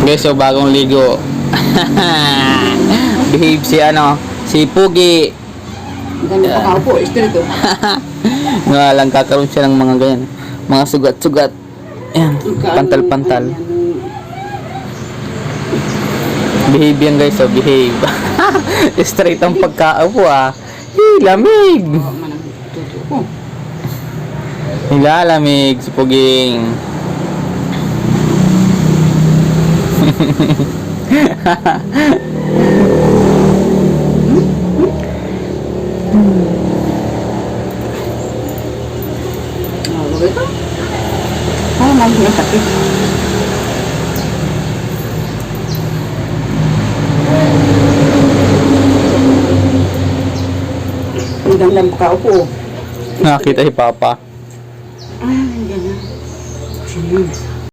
Guys, so bagong ligo. Behave si Pugi. Ganda pa po, istorito. Nga lang kakaroon siya ng mga ganyan. Mga sugat-sugat. Ayan, pantal-pantal. Behave yan guys, so behave. Straight ang pagkaupo lamig. Nilalamig si Puging. Hanggang lang kaupo. Nakita si Papa. Ay, gano'n. Sige.